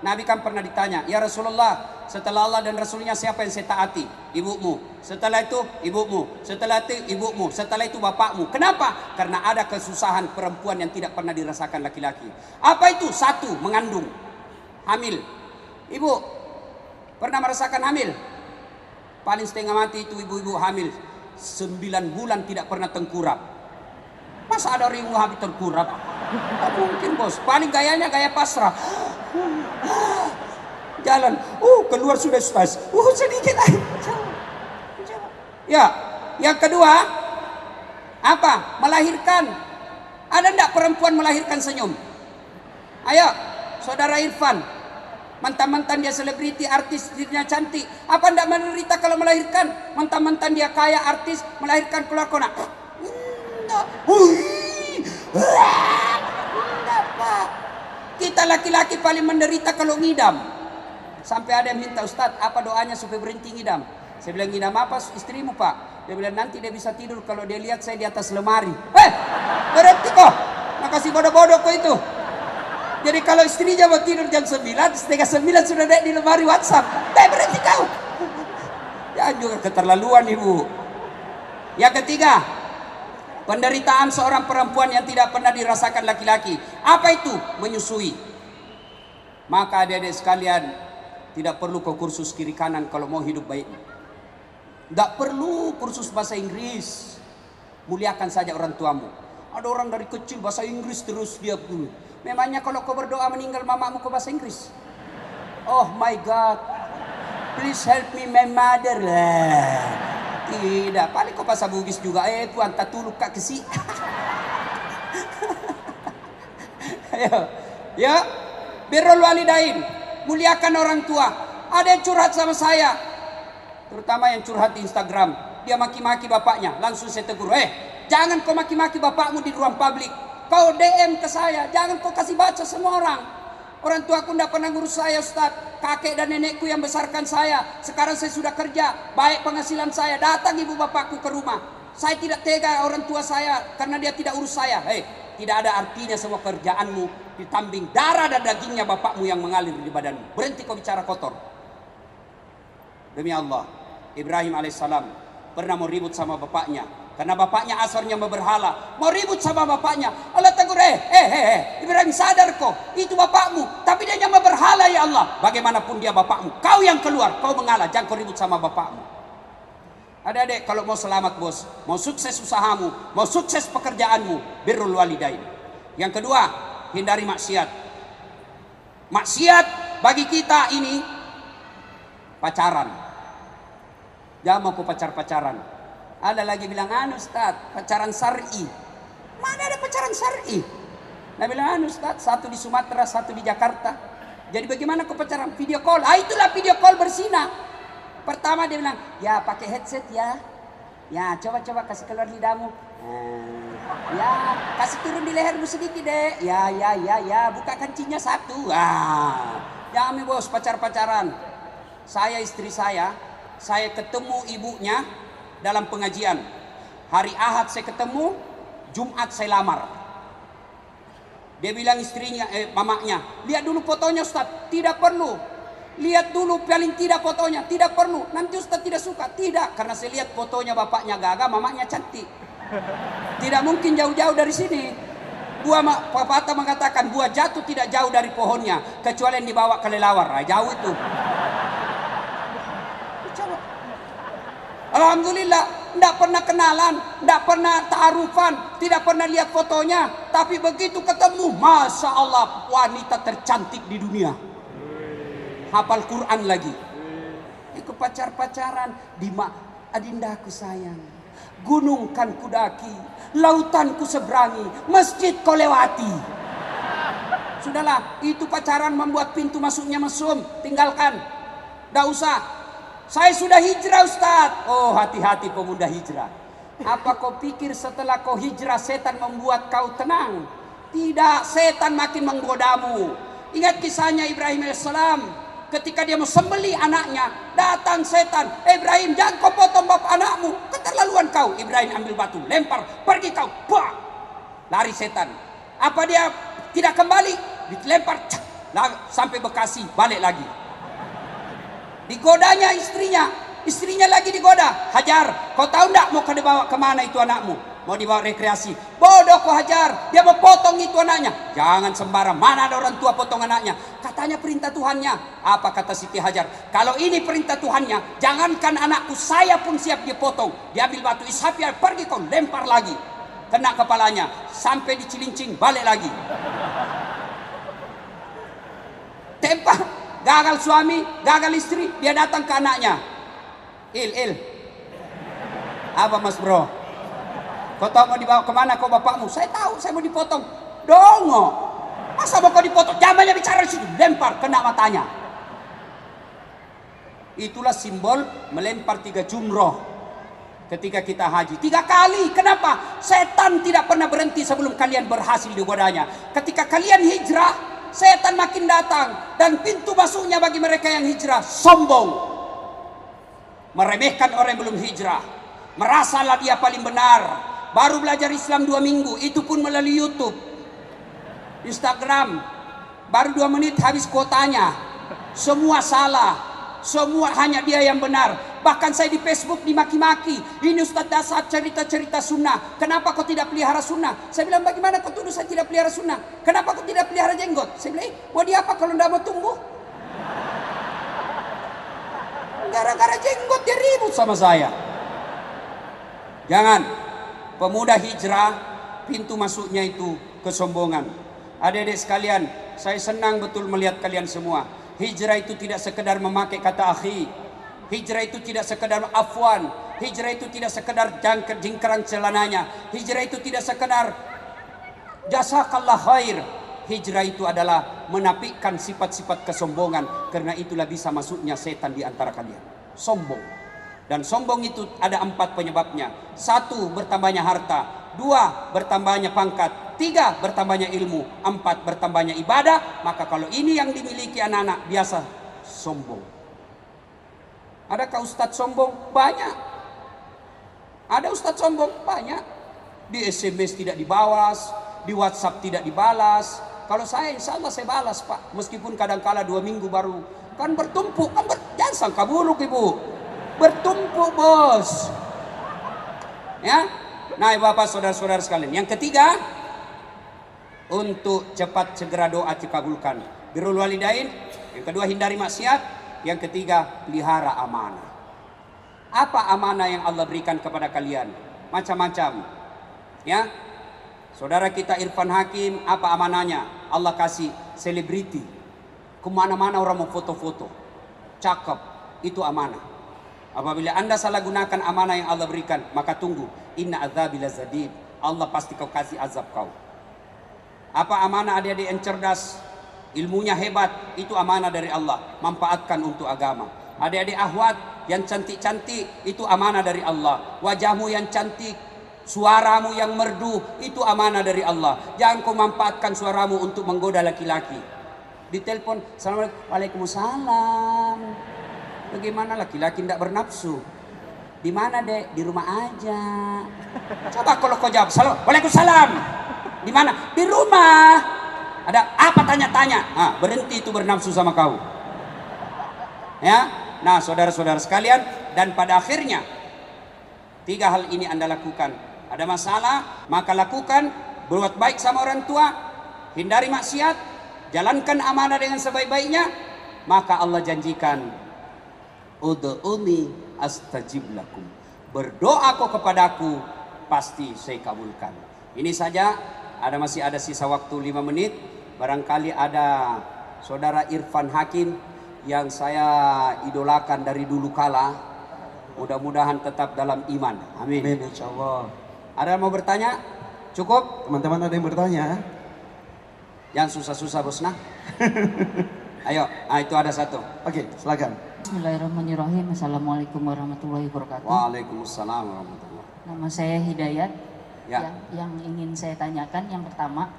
Speaker 1: Nabi kan pernah ditanya, ya Rasulullah, setelah Allah dan Rasulnya siapa yang saya taati? Ibumu. Setelah itu ibumu. Setelah itu ibumu. Setelah itu bapakmu. Kenapa? Karena ada kesusahan perempuan yang tidak pernah dirasakan laki-laki. Apa itu? Satu, mengandung. Hamil. Ibu, pernah merasakan hamil? Paling setengah mati itu ibu-ibu hamil. 9 bulan tidak pernah tengkurap. Masa ada orang yang habis tengkurap? Tak mungkin, bos. Paling gayanya gaya pasrah. Jalan, keluar sudah, Ustaz. Sedikit aja. Ya, yang kedua, apa? Melahirkan. Ada enggak perempuan melahirkan senyum? Ayo, saudara Irfan. Mantan-mantan dia selebriti, artis, dirinya cantik. Apa enggak menderita kalau melahirkan? Mantan-mantan dia kaya, artis, melahirkan keluar kona. Enggak. Enggak, Pak. Kita laki-laki paling menderita kalau ngidam. Sampai ada yang minta, Ustaz, apa doanya supaya berhenti ngidam? Saya bilang, ngidam apa istrimu, Pak? Dia bilang, nanti dia bisa tidur kalau dia lihat saya di atas lemari. Berhenti kok. Makasih bodoh-bodoh kok itu. Jadi kalau istrinya mau tidur jam 9, setengah 9 sudah naik di lemari WhatsApp. Berhenti kau. Jangan juga keterlaluan, Ibu. Yang ketiga, penderitaan seorang perempuan yang tidak pernah dirasakan laki-laki. Apa itu? Menyusui. Maka adik-adik sekalian, tidak perlu kau kursus kiri kanan kalau mau hidup baik. Tidak perlu kursus bahasa Inggris. Muliakan saja orang tuamu. Ada orang dari kecil bahasa Inggris terus dia dulu. Memangnya kalau kau berdoa meninggal mamamu kau bahasa Inggris? Oh my God, please help me my mother. Tidak, paling kau bahasa Bugis juga. Ku anta tuluk kak kesi. Ayo, ya, birrul walidain, muliakan orang tua. Ada yang curhat sama saya, terutama yang curhat di Instagram. Dia maki-maki bapaknya, langsung saya tegur. Jangan kau maki-maki bapakmu di ruang publik. Kau DM ke saya, jangan kau kasih baca semua orang. Orang tua aku tidak pernah ngurus saya, Ustaz. Kakek dan nenekku yang besarkan saya. Sekarang saya sudah kerja, baik penghasilan saya. Datang ibu bapakku ke rumah. Saya tidak tega orang tua saya karena dia tidak urus saya. Tidak ada artinya semua kerjaanmu ditambing darah dan dagingnya bapakmu yang mengalir di badanmu. Berhenti kau bicara kotor. Demi Allah, Ibrahim alaihissalam pernah mau ribut sama bapaknya. Karena bapaknya asarnya berhala. Mau ribut sama bapaknya. Allah tegur, Ibrahim sadar kok. Itu bapakmu. Tapi dia nyama berhala ya Allah. Bagaimanapun dia bapakmu. Kau yang keluar. Kau mengalah. Jangan kau ribut sama bapakmu. Adik-adik kalau mau selamat bos. Mau sukses usahamu. Mau sukses pekerjaanmu. Birrul walidain. Yang kedua, hindari maksiat. Maksiat bagi kita ini pacaran. Jangan mau kau pacar-pacaran. Ada lagi bilang, Ustaz, pacaran syar'i. Mana ada pacaran syar'i? Nah bilang, Ustaz, satu di Sumatera, satu di Jakarta. Jadi bagaimana kau pacaran? Video call. Itulah video call berzina. Pertama dia bilang, ya pakai headset ya. Ya coba-coba kasih keluar lidahmu. Ya kasih turun di lehermu sedikit deh. Ya buka kancingnya satu. Jangan bos pacar-pacaran. Saya istri saya ketemu ibunya dalam pengajian. Hari Ahad saya ketemu, Jumat saya lamar. Dia bilang istrinya, mamanya, lihat dulu fotonya Ustaz. Tidak perlu. Lihat dulu paling tidak fotonya. Tidak perlu. Nanti Ustaz tidak suka. Tidak. Karena saya lihat fotonya bapaknya gagah, mamanya cantik. Tidak mungkin jauh-jauh dari sini. Pepatah mengatakan buah jatuh tidak jauh dari pohonnya, kecuali yang dibawa kelelawar. Jauh itu. Alhamdulillah tidak pernah kenalan, tidak pernah ta'arufan, tidak pernah lihat fotonya, tapi begitu ketemu, Masya Allah, wanita tercantik di dunia, hafal Quran lagi. Ikut pacaran adindaku sayang, gunung kan kudaki, lautan ku seberangi, masjid kau lewati. Sudahlah, itu pacaran membuat pintu masuknya mesum, tinggalkan. Tidak usah. Saya sudah hijrah Ustaz. Oh, hati-hati pemuda hijrah. Apa kau pikir setelah kau hijrah setan membuat kau tenang? Tidak, setan makin menggodamu. Ingat kisahnya Ibrahim AS. Ketika dia mau sembelih anaknya, datang setan. Ibrahim, jangan kau potong bapak anakmu. Keterlaluan kau. Ibrahim ambil batu, lempar, pergi kau. Bah! Lari setan. Apa dia tidak kembali? Dilempar, cak, sampai Bekasi, balik lagi. Digodanya istrinya lagi digoda. Hajar, kau tahu enggak mau dibawa kemana itu anakmu? Mau dibawa rekreasi. Bodoh kau Hajar, dia mau potong itu anaknya. Jangan sembarang, mana ada orang tua potong anaknya? Katanya perintah Tuhannya. Apa kata Siti Hajar? Kalau ini perintah Tuhannya, jangankan anakku, saya pun siap dia potong. Dia ambil batu ishapia, pergi kau, lempar lagi. Kena kepalanya, sampai di Cilincing, balik lagi. Tempah, gagal suami, gagal istri, dia datang ke anaknya. Il. Apa Mas Bro? Kau tahu mau dibawa kemana kau bapakmu? Saya tahu, saya mau dipotong. Dongo. Masa mau kau dipotong? Zamannya bicara di situ, lempar, kena matanya. Itulah simbol melempar 3 jumroh. Ketika kita haji 3 kali, kenapa? Setan tidak pernah berhenti sebelum kalian berhasil digodanya. Ketika kalian hijrah, setan makin datang, dan pintu masuknya bagi mereka yang hijrah sombong, meremehkan orang yang belum hijrah, merasalah dia paling benar, baru belajar Islam 2 minggu, itu pun melalui YouTube, Instagram, baru 2 menit habis kuotanya, semua salah, semua hanya dia yang benar. Bahkan saya di Facebook dimaki-maki. Ini Ustaz dasar cerita-cerita sunnah. Kenapa kau tidak pelihara sunnah? Saya bilang, bagaimana kau tuduh saya tidak pelihara sunnah? Kenapa kau tidak pelihara jenggot? Saya bilang, mau dia apa kalau tidak mau tumbuh? Gara-gara jenggot dia ribut sama saya. Jangan. Pemuda hijrah, pintu masuknya itu kesombongan. Adik-adik sekalian, saya senang betul melihat kalian semua. Hijrah itu tidak sekedar memakai kata akhi. Hijrah itu tidak sekedar afwan. Hijrah itu tidak sekedar jingkrang celananya. Hijrah itu tidak sekedar jazakallah khair. Hijrah itu adalah menapikan sifat-sifat kesombongan. Karena itulah bisa masuknya setan di antara kalian. Sombong. Dan sombong itu ada 4 penyebabnya. 1, bertambahnya harta. 2, bertambahnya pangkat. 3, bertambahnya ilmu. 4, bertambahnya ibadah. Maka kalau ini yang dimiliki anak-anak, biasa sombong. Adakah ustadz sombong? Banyak. Ada ustadz sombong? Banyak. Di SMS tidak dibalas, di WhatsApp tidak dibalas. Kalau saya insya Allah saya balas Pak. Meskipun kadang-kala 2 minggu baru. Kan bertumpuk. Jangan sangka buruk Ibu. Bertumpuk bos. Ya. Nah Bapak saudara-saudara sekalian. Yang ketiga, untuk cepat segera doa dikabulkan. Birrul walidain. Yang kedua, hindari maksiat. Yang ketiga, pelihara amanah. Apa amanah yang Allah berikan kepada kalian? Macam-macam. Ya. Saudara kita Irfan Hakim, apa amanahnya? Allah kasih selebriti. Kemana-mana orang mau foto-foto. Cakep. Itu amanah. Apabila Anda salah gunakan amanah yang Allah berikan, maka tunggu. Inna adzabi lazadid. Allah pasti kau kasih azab kau. Apa amanah adik-adik yang cerdas? Ilmunya hebat, itu amanah dari Allah. Manfaatkan untuk agama. Adik-adik ahwat yang cantik-cantik, itu amanah dari Allah. Wajahmu yang cantik, suaramu yang merdu, itu amanah dari Allah. Jangan kau manfaatkan suaramu untuk menggoda laki-laki. Ditelepon, Assalamualaikum, Waalaikumsalam. Bagaimana laki-laki tidak bernafsu? Di mana Dek? Di rumah aja. Coba kalau kau jawab, Waalaikumsalam. Di mana? Di rumah. Ada apa tanya-tanya? Nah, berhenti itu bernafsu sama kau. Ya, nah saudara-saudara sekalian, dan pada akhirnya 3 hal ini Anda lakukan. Ada masalah, maka lakukan. Berbuat baik sama orang tua, hindari maksiat, jalankan amanah dengan sebaik-baiknya. Maka Allah janjikan, ud'uni astajib lakum. Berdoa kau kepadaku, pasti saya kabulkan. Ini saja, masih ada sisa waktu 5 menit. Barangkali ada saudara Irfan Hakim yang saya idolakan dari dulu kala. Mudah-mudahan tetap dalam iman. Amin.
Speaker 2: Amin, insya Allah.
Speaker 1: Ada yang mau bertanya? Cukup?
Speaker 2: Teman-teman ada yang bertanya?
Speaker 1: Yang susah-susah bos nah. Ayo, itu ada satu.
Speaker 2: Oke, silakan.
Speaker 3: Bismillahirrahmanirrahim. Assalamualaikum warahmatullahi wabarakatuh.
Speaker 1: Waalaikumsalam warahmatullahi.
Speaker 3: Nama saya Hidayat.
Speaker 1: Ya.
Speaker 3: Yang ingin saya tanyakan yang pertama,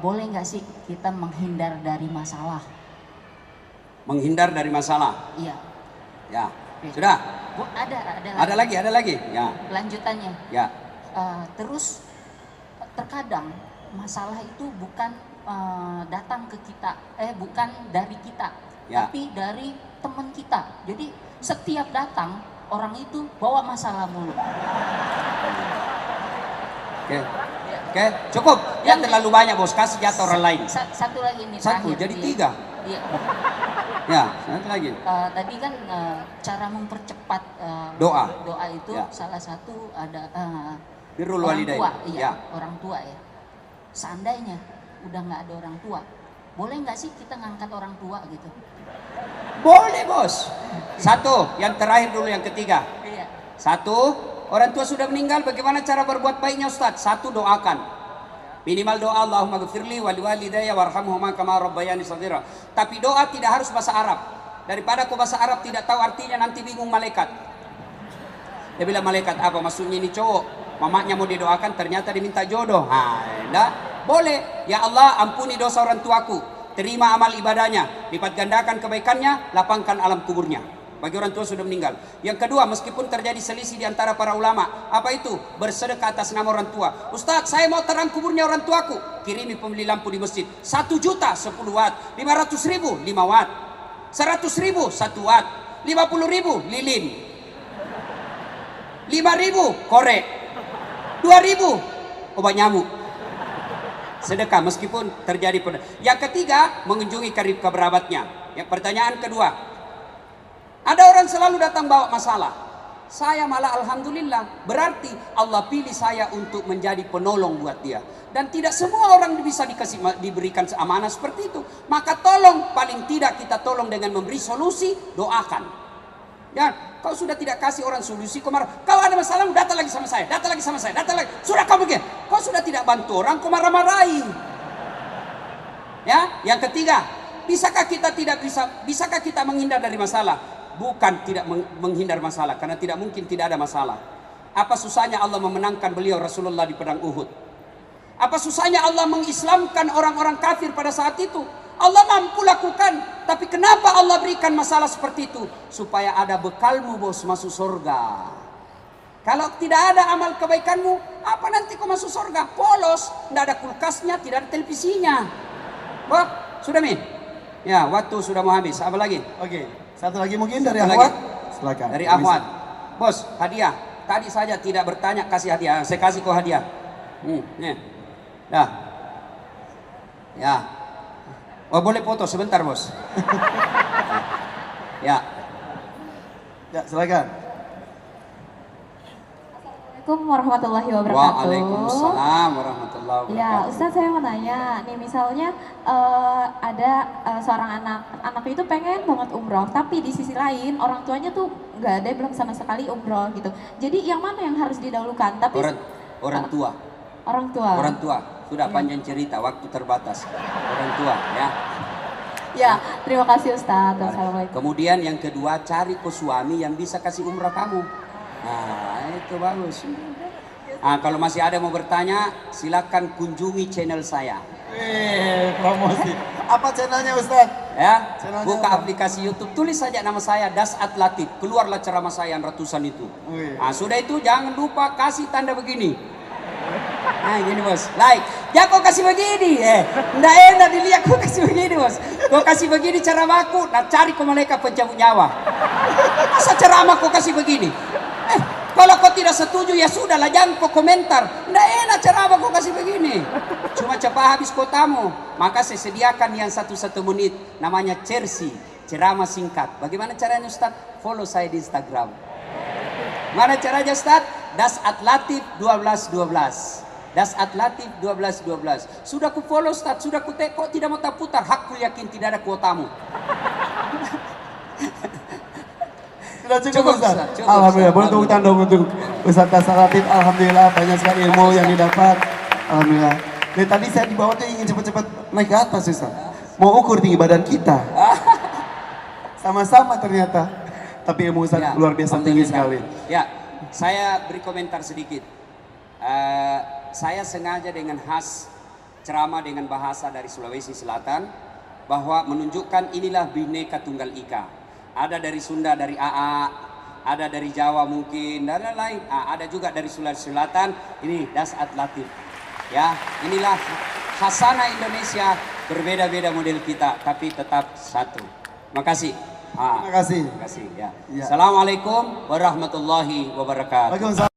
Speaker 3: boleh nggak sih kita menghindar dari masalah?
Speaker 1: Menghindar dari masalah.
Speaker 3: Iya.
Speaker 1: Ya.
Speaker 3: Oke.
Speaker 1: Sudah.
Speaker 3: Ada lagi.
Speaker 1: Ada lagi. Ya.
Speaker 3: Lanjutannya.
Speaker 1: Ya.
Speaker 3: Terus terkadang masalah itu bukan datang ke kita, bukan dari kita,
Speaker 1: Ya.
Speaker 3: tapi dari teman kita. Jadi setiap datang orang itu bawa masalah mulu.
Speaker 1: Oke, cukup. Ya terlalu banyak bos, kasih jatuh orang lain.
Speaker 3: Satu lagi nih.
Speaker 1: Satu,
Speaker 3: terakhir.
Speaker 1: jadi
Speaker 3: Iya.
Speaker 1: 3.
Speaker 3: Iya.
Speaker 1: Ya, satu lagi.
Speaker 3: Tadi kan cara mempercepat
Speaker 1: Doa.
Speaker 3: itu
Speaker 1: Ya.
Speaker 3: salah satu ada
Speaker 1: Birrul
Speaker 3: orang
Speaker 1: walidain.
Speaker 3: tua, iya,
Speaker 1: Ya.
Speaker 3: orang tua ya. Seandainya udah nggak ada orang tua, boleh nggak sih kita ngangkat orang tua gitu?
Speaker 1: Boleh bos. Satu, yang terakhir dulu, yang ketiga.
Speaker 3: Iya.
Speaker 1: Satu, orang tua sudah meninggal, bagaimana cara berbuat baiknya Ustaz? Satu, doakan. Minimal doa, Allahumma ghfirli wali walidayya warhamhuma kama rabbayani shaghira. Tapi doa tidak harus bahasa Arab. Daripada kau bahasa Arab tidak tahu artinya, nanti bingung malaikat. Dia bilang malaikat apa maksudnya ini cowok? Mamanya mau didoakan ternyata diminta jodoh. Enggak. Boleh. Ya Allah, ampuni dosa orang tuaku. Terima amal ibadahnya, lipat gandakan kebaikannya, lapangkan alam kuburnya. Bagi orang tua sudah meninggal. Yang kedua, meskipun terjadi selisih di antara para ulama, apa itu? Bersedekah atas nama orang tua. Ustaz, saya mau terang kuburnya orang tuaku. Kirimi pembeli lampu di masjid. 1 juta 10 watt, 500 ribu 5 watt, 100 ribu 1 watt, 50 ribu lilin, 5 ribu korek, 2 ribu obat nyamuk. Sedekah meskipun terjadi. Yang ketiga, mengunjungi kerabatnya. Yang pertanyaan kedua, ada orang selalu datang bawa masalah. Saya malah alhamdulillah, berarti Allah pilih saya untuk menjadi penolong buat dia. Dan tidak semua orang bisa diberikan amanah seperti itu. Maka tolong, paling tidak kita tolong dengan memberi solusi, doakan. Ya, kau sudah tidak kasih orang solusi, kau marah. Kau ada masalah, datang lagi sama saya, datang lagi sama saya, datang lagi. Sudah kau begini. Kau sudah tidak bantu orang, kau marah-marahi. Ya, yang ketiga, bisakah kita menghindar dari masalah? Bukan tidak menghindar masalah, karena tidak mungkin tidak ada masalah. Apa susahnya Allah memenangkan beliau Rasulullah di pedang Uhud? Apa susahnya Allah mengislamkan orang-orang kafir pada saat itu? Allah mampu lakukan, tapi kenapa Allah berikan masalah seperti itu? Supaya ada bekalmu bos masuk surga. Kalau tidak ada amal kebaikanmu, apa nanti kau masuk surga? Polos, tidak ada kulkasnya, tidak ada televisinya. Wah, sudah min? Ya, waktu sudah mau habis. Apa lagi?
Speaker 2: Oke, satu lagi mungkin dari
Speaker 1: Satu
Speaker 2: Ahwat.
Speaker 1: lagi.
Speaker 2: Silakan.
Speaker 1: Dari Ahwat. Bos, hadiah. Tadi saja tidak bertanya, kasih hadiah. Saya kasih kau hadiah. Nih. Dah. Ya. Oh, boleh foto sebentar, bos. Ya.
Speaker 2: Ya, silakan.
Speaker 4: Assalamualaikum warahmatullahi wabarakatuh.
Speaker 1: Waalaikumsalam warahmatullahi wabarakatuh.
Speaker 4: Ya, Ustaz saya mau nanya, nih misalnya ada seorang anak itu pengen banget umroh, tapi di sisi lain orang tuanya tuh nggak ada, belum sama sekali umroh gitu. Jadi yang mana yang harus didahulukan? Tapi
Speaker 1: orang tua.
Speaker 4: Orang tua.
Speaker 1: Orang tua. Sudah panjang cerita, waktu terbatas. Orang tua, ya.
Speaker 4: Ya, terima kasih Ustaz. Wassalamualaikum.
Speaker 1: Kemudian yang kedua, cari ke suami yang bisa kasih umrah kamu. Nah, itu bagus. Nah, kalau masih ada mau bertanya, silakan kunjungi channel saya.
Speaker 2: Promosi. Apa channelnya Ustaz?
Speaker 1: Ya,
Speaker 2: Channelnya
Speaker 1: buka
Speaker 2: apa?
Speaker 1: aplikasi YouTube, tulis saja nama saya Dasat Latif, keluarlah ceramah saya yang ratusan itu.
Speaker 2: Wih.
Speaker 1: Nah, sudah itu jangan lupa kasih tanda begini. Nah, gini bos, like. Ya kau kasih begini, nggak enak dilihat kau kasih begini bos. Kau kasih begini ceramahku, nah cari kau malaikat pencabut nyawa. Masa ceramah kau kasih begini? Kalau kau tidak setuju ya sudahlah, jangan kau komentar. Nggak enak ceramah kau kasih begini. Cuma cepat habis kotamu. Maka saya sediakan yang 1 menit, namanya Cersi, ceramah singkat. Bagaimana caranya Ustaz? Follow saya di Instagram. Mana caranya Ustaz? Das Atlatif 1212. Das Atlatif 1212. Sudah ku follow Ustaz, sudah ku kok tidak mau tak putar. Hakku yakin tidak ada kuotamu.
Speaker 2: Sudah cukup
Speaker 1: Cukup,
Speaker 2: Ustaz?
Speaker 1: Ustaz, cukup,
Speaker 2: Alhamdulillah,
Speaker 1: Ustaz.
Speaker 2: boleh tepuk tangan dong untuk Ustaz Das Latif. Alhamdulillah banyak sekali ilmu yang didapat. Alhamdulillah. Dari tadi saya di bawah tuh ingin cepat-cepat naik ke atas Ustaz. Mau ukur tinggi badan kita. Sama-sama ternyata. Tapi ilmu Ustaz
Speaker 1: Ya,
Speaker 2: luar biasa tinggi sekali.
Speaker 1: Ya, saya beri komentar sedikit. Saya sengaja dengan khas ceramah dengan bahasa dari Sulawesi Selatan bahwa menunjukkan inilah Bhinneka Tunggal Ika. Ada dari Sunda, dari AA, ada dari Jawa mungkin, dan lain-lain. Ada juga dari Sulawesi Selatan. Ini Das Atlatif. Ya, inilah khasana Indonesia, berbeda-beda model kita, tapi tetap satu. Makasih.
Speaker 2: Terima kasih.
Speaker 1: Terima kasih. Ya.
Speaker 2: Ya.
Speaker 1: Assalamualaikum warahmatullahi wabarakatuh.
Speaker 2: Waalaikumsalam.